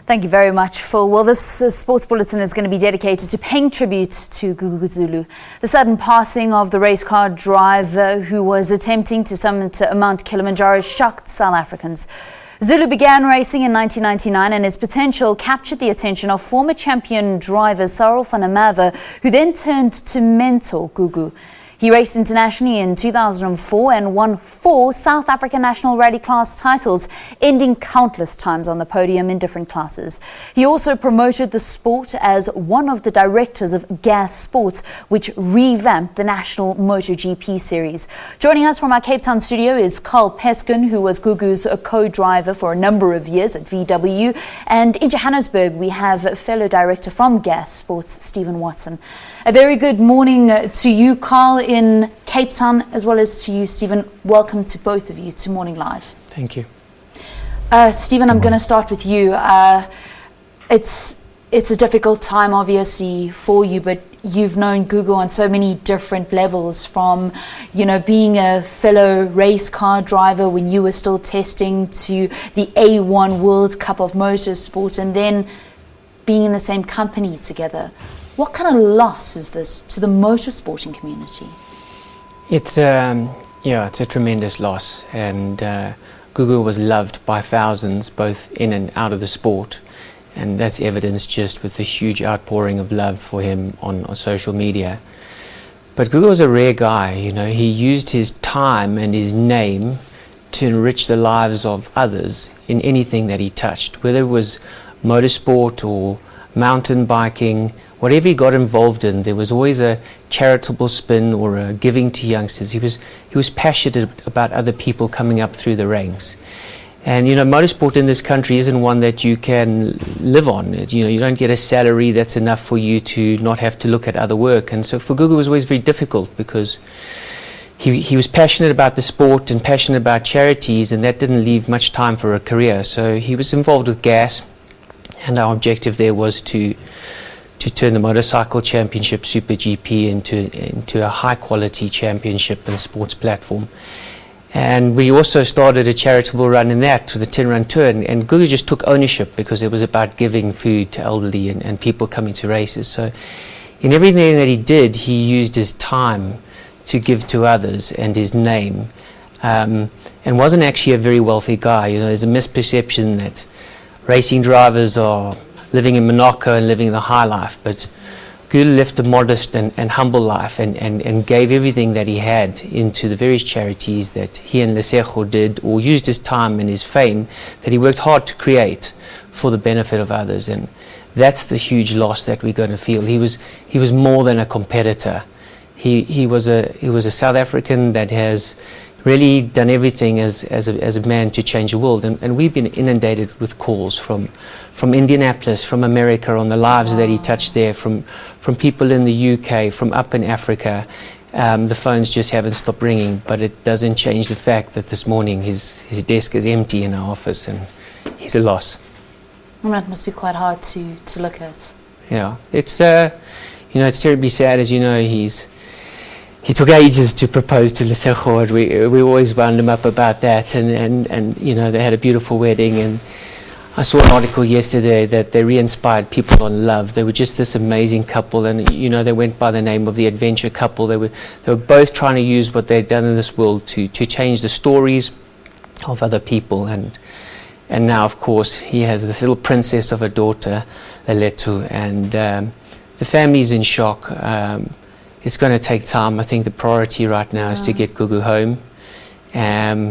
Thank you very much, Phil. Well, this sports bulletin is going to be dedicated to paying tribute to Gugu Zulu. The sudden passing of the race car driver who was attempting to summit Mount Kilimanjaro shocked South Africans. Zulu began racing in 1999 and his potential captured the attention of former champion driver Sarel van der Merwe, who then turned to mentor Gugu. He raced internationally in 2004 and won 4 South African National Rally class titles, ending countless times on the podium in different classes. He also promoted the sport as one of the directors of Gas Sports, which revamped the national MotoGP series. Joining us from our Cape Town studio is Carl Peskin, who was Gugu's co-driver for a number of years at VW. And in Johannesburg, we have fellow director from Gas Sports, Stephen Watson. A very good morning to you, Carl, in Cape Town, as well as to you, Stephen. Welcome to both of you to Morning Live. Thank you. Stephen, I'm going to start with you. It's a difficult time, obviously, for you, but you've known Gugu on so many different levels, from, being a fellow race car driver when you were still testing, to the A1 World Cup of Motorsport, and then being in the same company together. What kind of loss is this to the motorsporting community? It's a tremendous loss, and Gugu was loved by thousands, both in and out of the sport, and that's evidenced just with the huge outpouring of love for him on social media. But Gugu was a rare guy. He used his time and his name to enrich the lives of others in anything that he touched, whether it was motorsport or mountain biking. Whatever he got involved in, there was always a charitable spin or a giving to youngsters. He was passionate about other people coming up through the ranks. And motorsport in this country isn't one that you can live on. You don't get a salary that's enough for you to not have to look at other work. And so for Gugu it was always very difficult, because he was passionate about the sport and passionate about charities, and that didn't leave much time for a career. So he was involved with Gas, and our objective there was to turn the motorcycle championship Super GP into a high quality championship and sports platform. And we also started a charitable run in that, with the 10-run tour, and Gugu just took ownership, because it was about giving food to elderly and people coming to races. So in everything that he did, he used his time to give to others and his name, and wasn't actually a very wealthy guy. There's a misperception that racing drivers are living in Monaco and living the high life, but Gugu lived a modest and humble life, and gave everything that he had into the various charities that he and Lesego did, or used his time and his fame that he worked hard to create for the benefit of others. And that's the huge loss that we're going to feel. He was more than a competitor. He was a South African that has really done everything as a man to change the world, and we've been inundated with calls from Indianapolis, from America, on the lives that he touched there, from people in the UK, from up in Africa. The phones just haven't stopped ringing, but it doesn't change the fact that this morning his desk is empty in our office, and he's a loss. Well, that must be quite hard to look at. Yeah, it's it's terribly sad. As you know, he took ages to propose to Lesego, and we always wound him up about that, and they had a beautiful wedding. And I saw an article yesterday that they re-inspired people on love. They were just this amazing couple, and they went by the name of the adventure couple. They were both trying to use what they'd done in this world to change the stories of other people, and now, of course, he has this little princess of a daughter, Leletu, and the family's in shock. It's going to take time. I think the priority right now is to get Gugu home,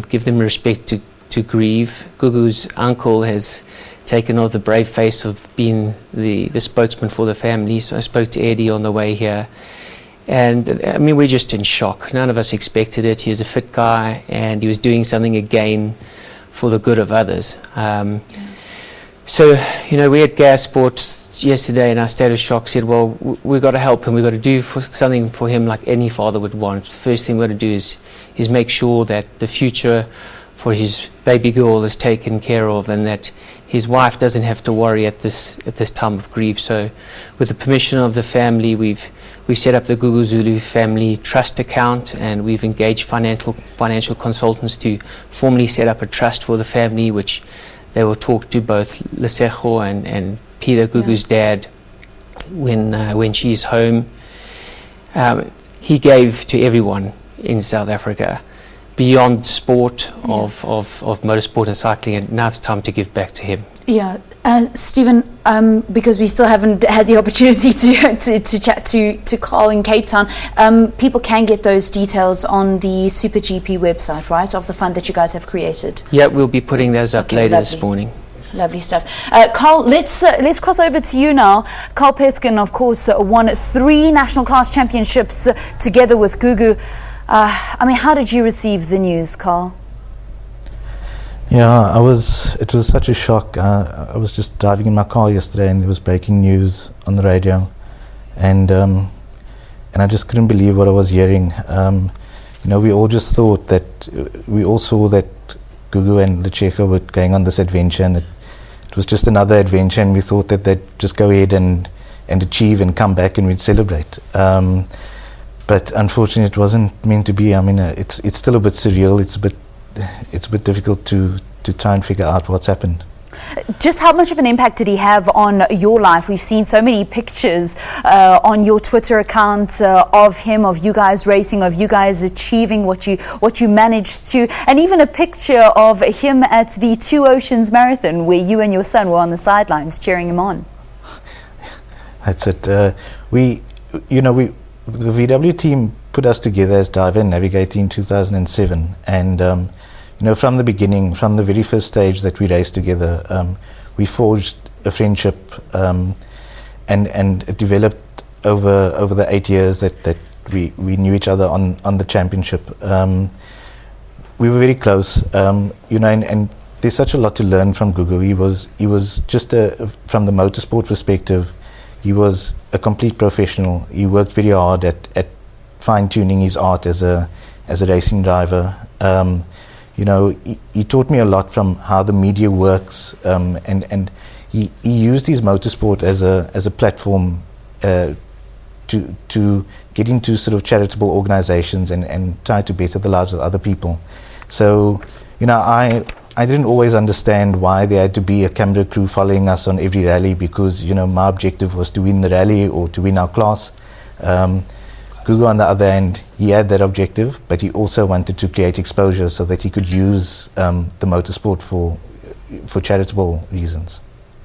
give them respect to grieve. Gugu's uncle has taken on the brave face of being the spokesman for the family. So I spoke to Eddie on the way here, and we're just in shock. None of us expected it. He was a fit guy, and he was doing something again for the good of others. So we at Gas Sports yesterday, in our state of shock, said, well, we've got to help him. We've got to do something for him like any father would want. The first thing we've got to do is make sure that the future for his baby girl is taken care of, and that his wife doesn't have to worry at this time of grief. So with the permission of the family, we've set up the Gugu Zulu family trust account, and we've engaged financial consultants to formally set up a trust for the family, which They will talk to both Lesego and Peter, Gugu's dad, when she's home. He gave to everyone in South Africa beyond sport of motorsport and cycling, and now it's time to give back to him. Yeah, Stephen, because we still haven't had the opportunity to chat to Carl in Cape Town, people can get those details on the Super GP website, right, of the fund that you guys have created? Yeah, we'll be putting those up later this morning. Lovely stuff. Carl, let's cross over to you now. Carl Peskin, of course, won 3 national class championships together with Gugu. I mean, how did you receive the news, Carl? Yeah, it was such a shock. I was just driving in my car yesterday and there was breaking news on the radio, and I just couldn't believe what I was hearing. We all just thought that, we all saw that Gugu and Lesego were going on this adventure, and it was just another adventure, and we thought that they'd just go ahead and achieve and come back and we'd celebrate. But unfortunately it wasn't meant to be. I mean, it's still a bit surreal. It's a bit difficult to try and figure out what's happened. Just how much of an impact did he have on your life? We've seen so many pictures on your Twitter account of him, of you guys racing, of you guys achieving what you managed to, and even a picture of him at the Two Oceans Marathon where you and your son were on the sidelines cheering him on. That's it. The VW team put us together as driver and navigator in 2007, and from the beginning, from the very first stage that we raced together, we forged a friendship, and it developed over the 8 years that we knew each other on the championship. We were very close, and there's such a lot to learn from Gugu. He was just from the motorsport perspective, he was a complete professional. He worked very hard at fine-tuning his art as a racing driver. He taught me a lot from how the media works, and he used his motorsport as a platform to get into sort of charitable organizations and try to better the lives of other people. So, I didn't always understand why there had to be a camera crew following us on every rally, because my objective was to win the rally or to win our class. Gugu, on the other hand, he had that objective, but he also wanted to create exposure so that he could use the motorsport for charitable reasons.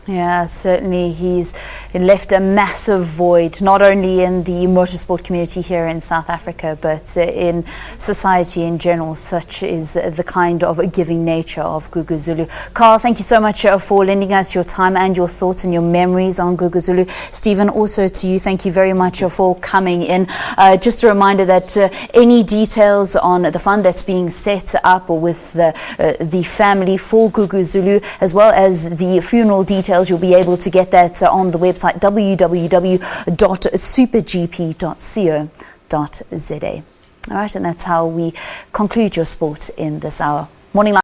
Yeah, certainly he's left a massive void, not only in the motorsport community here in South Africa, but in society in general. Such is the kind of giving nature of Gugu Zulu. Carl, thank you so much for lending us your time and your thoughts and your memories on Gugu Zulu. Stephen, also to you, thank you very much for coming in. Just a reminder that any details on the fund that's being set up with the family for Gugu Zulu, as well as the funeral details, you'll be able to get that on the website www.supergp.co.za. All right, and that's how we conclude your sport in this hour. Morning Live.